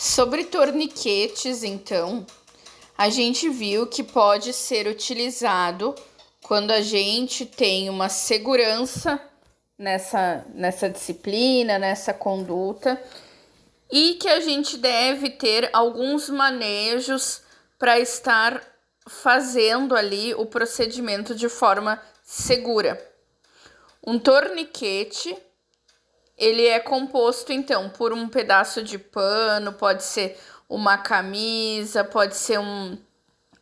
Sobre torniquetes, então, a gente viu que pode ser utilizado quando a gente tem uma segurança nessa disciplina, nessa conduta, e que a gente deve ter alguns manejos para estar fazendo ali o procedimento de forma segura. Um torniquete, ele é composto, então, por um pedaço de pano, pode ser uma camisa, pode ser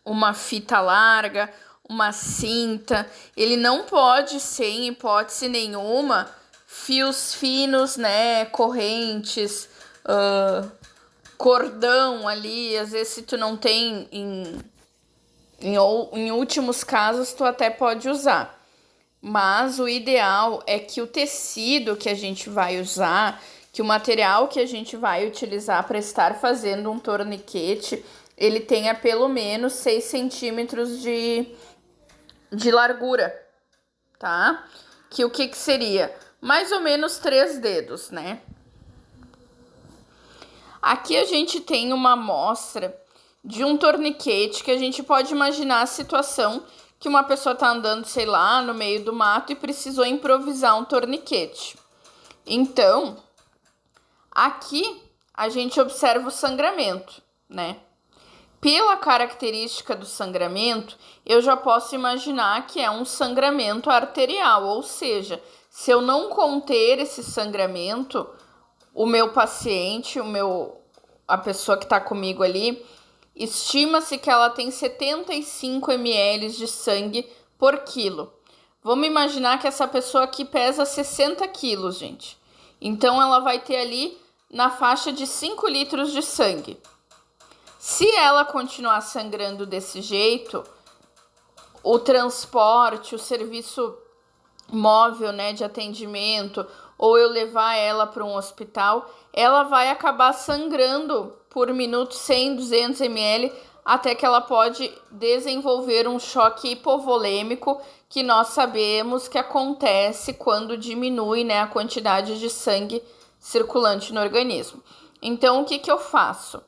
uma fita larga, uma cinta. Ele não pode ser, em hipótese nenhuma, fios finos, né, correntes, cordão ali. Às vezes, se tu não tem, em últimos casos, tu até pode usar. Mas o ideal é que o tecido que a gente vai usar, que o material que a gente vai utilizar para estar fazendo um torniquete, ele tenha pelo menos 6 centímetros de largura, tá? Que o que seria? Mais ou menos 3 dedos, né? Aqui a gente tem uma amostra de um torniquete que a gente pode imaginar a situação que uma pessoa tá andando, sei lá, no meio do mato e precisou improvisar um torniquete. Então, aqui a gente observa o sangramento, né? Pela característica do sangramento, eu já posso imaginar que é um sangramento arterial, ou seja, se eu não conter esse sangramento, o meu paciente, a pessoa que está comigo ali, estima-se que ela tem 75 ml de sangue por quilo. Vamos imaginar que essa pessoa aqui pesa 60 quilos, gente. Então, ela vai ter ali na faixa de 5 litros de sangue. Se ela continuar sangrando desse jeito, o transporte, o serviço móvel, né, de atendimento, ou eu levar ela para um hospital, ela vai acabar sangrando por minuto 100, 200 ml, até que ela pode desenvolver um choque hipovolêmico, que nós sabemos que acontece quando diminui, né, a quantidade de sangue circulante no organismo. Então, o que eu faço?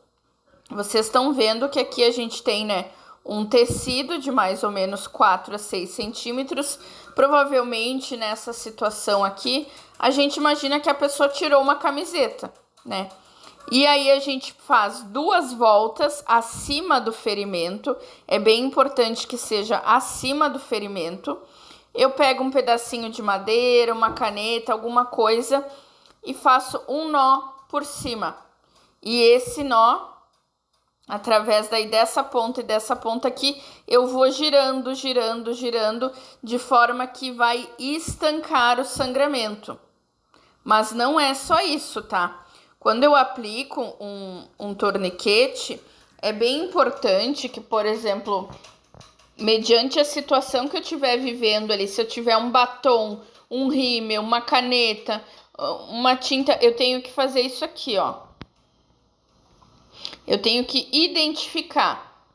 Vocês estão vendo que aqui a gente tem, né, um tecido de mais ou menos 4 a 6 centímetros. Provavelmente nessa situação aqui, a gente imagina que a pessoa tirou uma camiseta, né? E aí a gente faz 2 voltas acima do ferimento. É bem importante que seja acima do ferimento. Eu pego um pedacinho de madeira, uma caneta, alguma coisa e faço um nó por cima. E esse nó, através daí dessa ponta e dessa ponta aqui, eu vou girando, girando, girando, de forma que vai estancar o sangramento. Mas não é só isso, tá? Quando eu aplico um torniquete, é bem importante que, por exemplo, mediante a situação que eu estiver vivendo ali, se eu tiver um batom, um rímel, uma caneta, uma tinta, eu tenho que fazer isso aqui, ó. Eu tenho que identificar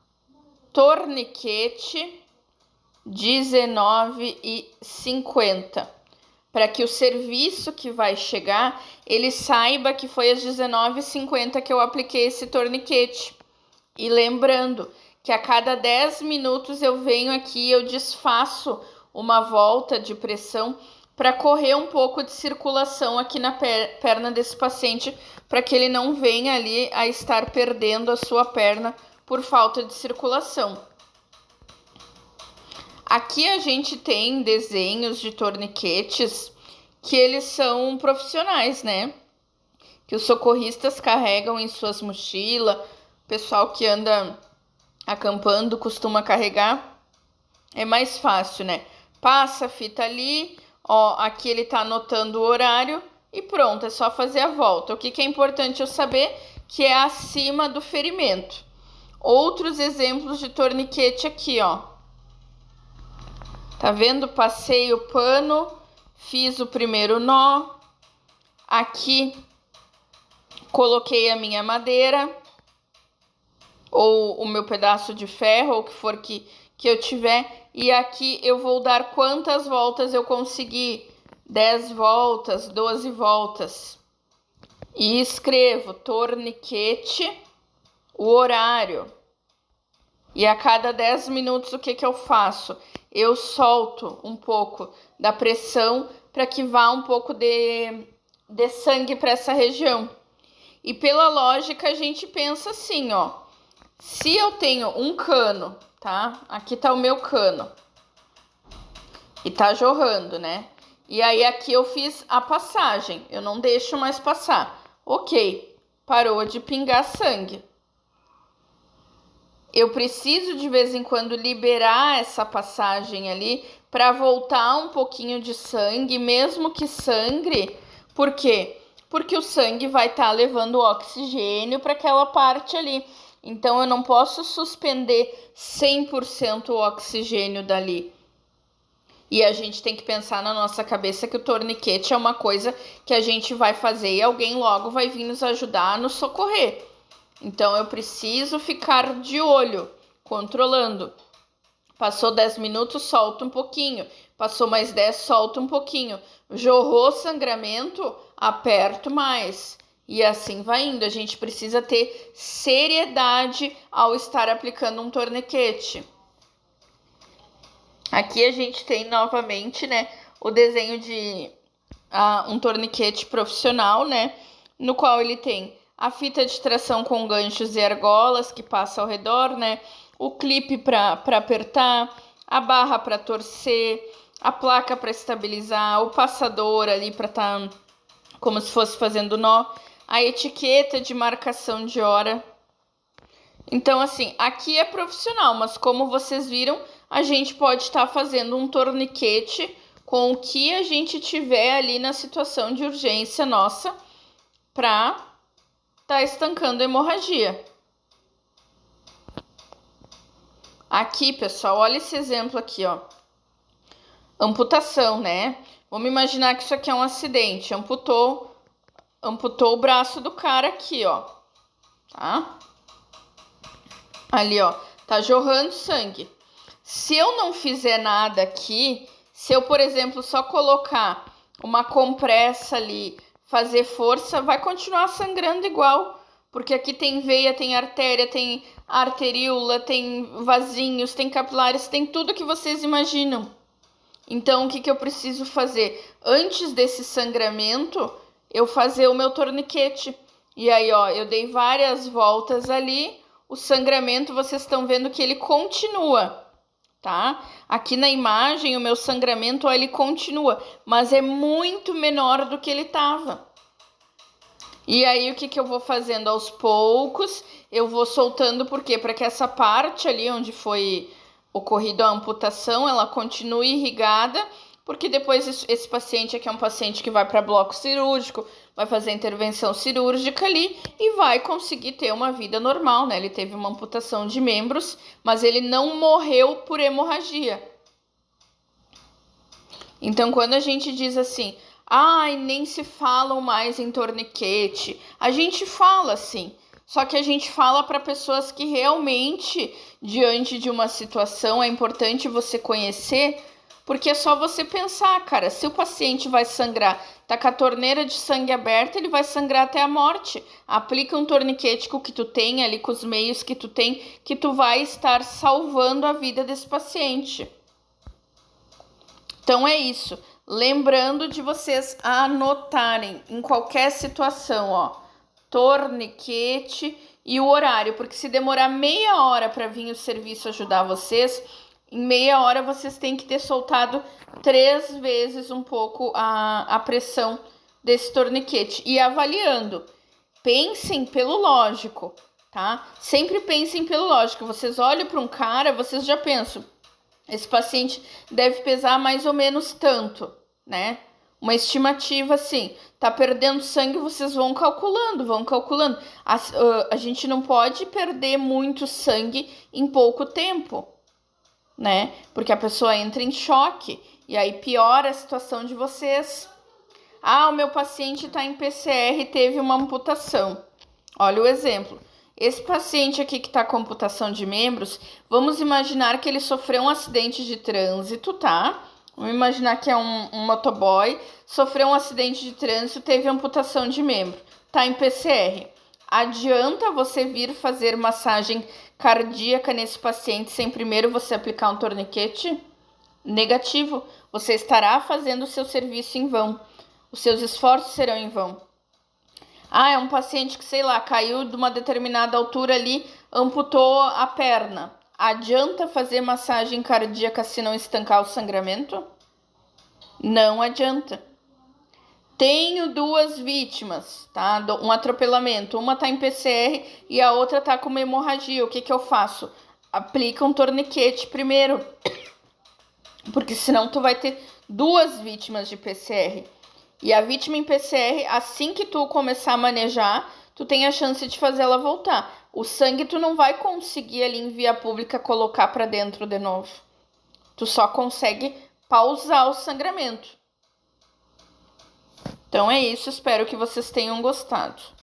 torniquete 19,50 para que o serviço que vai chegar, ele saiba que foi às 19,50 que eu apliquei esse torniquete. E lembrando que a cada 10 minutos eu venho aqui e eu desfaço uma volta de pressão para correr um pouco de circulação aqui na perna desse paciente, para que ele não venha ali a estar perdendo a sua perna por falta de circulação. Aqui a gente tem desenhos de torniquetes que eles são profissionais, né? Que os socorristas carregam em suas mochilas, o pessoal que anda acampando costuma carregar. É mais fácil, né? Passa a fita ali, ó, aqui ele tá anotando o horário e pronto, é só fazer a volta. O que é importante eu saber? Que é acima do ferimento. Outros exemplos de torniquete aqui, ó. Tá vendo? Passei o pano, fiz o primeiro nó. Aqui coloquei a minha madeira ou o meu pedaço de ferro, ou o que for que eu tiver. E aqui eu vou dar quantas voltas eu conseguir. 10 voltas, 12 voltas. e escrevo torniquete, o horário. E a cada 10 minutos, o que eu faço? Eu solto um pouco da pressão para que vá um pouco de sangue para essa região. E pela lógica, a gente pensa assim, ó. Se eu tenho um cano, tá? Aqui tá o meu cano. E tá jorrando, né? E aí aqui eu fiz a passagem. Eu não deixo mais passar. Ok, parou de pingar sangue. Eu preciso de vez em quando liberar essa passagem ali para voltar um pouquinho de sangue, mesmo que sangre. Por quê? Porque o sangue vai estar levando oxigênio para aquela parte ali. Então eu não posso suspender 100% o oxigênio dali. E a gente tem que pensar na nossa cabeça que o torniquete é uma coisa que a gente vai fazer e alguém logo vai vir nos ajudar a nos socorrer. Então eu preciso ficar de olho, controlando. Passou 10 minutos, solta um pouquinho. Passou mais 10, solta um pouquinho. Jorrou sangramento, aperto mais. E assim vai indo. A gente precisa ter seriedade ao estar aplicando um torniquete. Aqui a gente tem novamente, né, o desenho de um torniquete profissional, né, no qual ele tem a fita de tração com ganchos e argolas que passa ao redor, né, o clipe para apertar, a barra para torcer, a placa para estabilizar, o passador ali para estar como se fosse fazendo nó, a etiqueta de marcação de hora. Então, assim, aqui é profissional, mas como vocês viram, a gente pode estar fazendo um torniquete com o que a gente tiver ali na situação de urgência nossa para estar estancando a hemorragia. Aqui, pessoal, olha esse exemplo aqui, ó. Amputação, né? Vamos imaginar que isso aqui é um acidente. Amputou o braço do cara aqui, ó. Tá? Ali, ó. Tá jorrando sangue. Se eu não fizer nada aqui, se eu, por exemplo, só colocar uma compressa ali, fazer força, vai continuar sangrando igual. Porque aqui tem veia, tem artéria, tem arteríola, tem vasinhos, tem capilares, tem tudo que vocês imaginam. Então, o que eu preciso fazer? Antes desse sangramento, eu fazer o meu torniquete. E aí, ó, eu dei várias voltas ali. O sangramento, vocês estão vendo que ele continua, tá? Aqui na imagem, o meu sangramento, ó, ele continua, mas é muito menor do que ele estava. E aí, o que eu vou fazendo? Aos poucos, eu vou soltando, por quê? Para que essa parte ali onde foi ocorrido a amputação, ela continue irrigada, porque depois esse paciente aqui é um paciente que vai para bloco cirúrgico, vai fazer intervenção cirúrgica ali e vai conseguir ter uma vida normal, né? Ele teve uma amputação de membros, mas ele não morreu por hemorragia. Então, quando a gente diz assim, ai, nem se falam mais em torniquete, a gente fala assim, só que a gente fala para pessoas que realmente, diante de uma situação, é importante você conhecer, porque é só você pensar, cara, se o paciente vai sangrar, tá com a torneira de sangue aberta, ele vai sangrar até a morte. Aplica um torniquete com o que tu tem ali, com os meios que tu tem, que tu vai estar salvando a vida desse paciente. Então é isso. Lembrando de vocês anotarem em qualquer situação, ó, torniquete e o horário, porque se demorar meia hora para vir o serviço ajudar vocês, em meia hora vocês têm que ter soltado 3 vezes um pouco a pressão desse torniquete e avaliando. Pensem pelo lógico, tá? Sempre pensem pelo lógico. Vocês olham para um cara, vocês já pensam, esse paciente deve pesar mais ou menos tanto, né? Uma estimativa assim, tá perdendo sangue, vocês vão calculando. A gente não pode perder muito sangue em pouco tempo, né? Porque a pessoa entra em choque e aí piora a situação de vocês. Ah, o meu paciente tá em PCR e teve uma amputação. Olha o exemplo. Esse paciente aqui que tá com amputação de membros, vamos imaginar que ele sofreu um acidente de trânsito, tá? Vamos imaginar que é um motoboy, sofreu um acidente de trânsito, teve amputação de membro. tá em PCR. Adianta você vir fazer massagem cardíaca nesse paciente sem primeiro você aplicar um torniquete? Negativo. Você estará fazendo o seu serviço em vão. Os seus esforços serão em vão. É um paciente que, sei lá, caiu de uma determinada altura ali, amputou a perna. Adianta fazer massagem cardíaca se não estancar o sangramento? Não adianta. Tenho 2 vítimas, tá? Um atropelamento. Uma tá em PCR e a outra tá com uma hemorragia. O que eu faço? Aplica um torniquete primeiro. Porque senão tu vai ter 2 vítimas de PCR. E a vítima em PCR, assim que tu começar a manejar, tu tem a chance de fazer ela voltar. O sangue tu não vai conseguir ali em via pública colocar para dentro de novo. Tu só consegue pausar o sangramento. Então é isso, espero que vocês tenham gostado.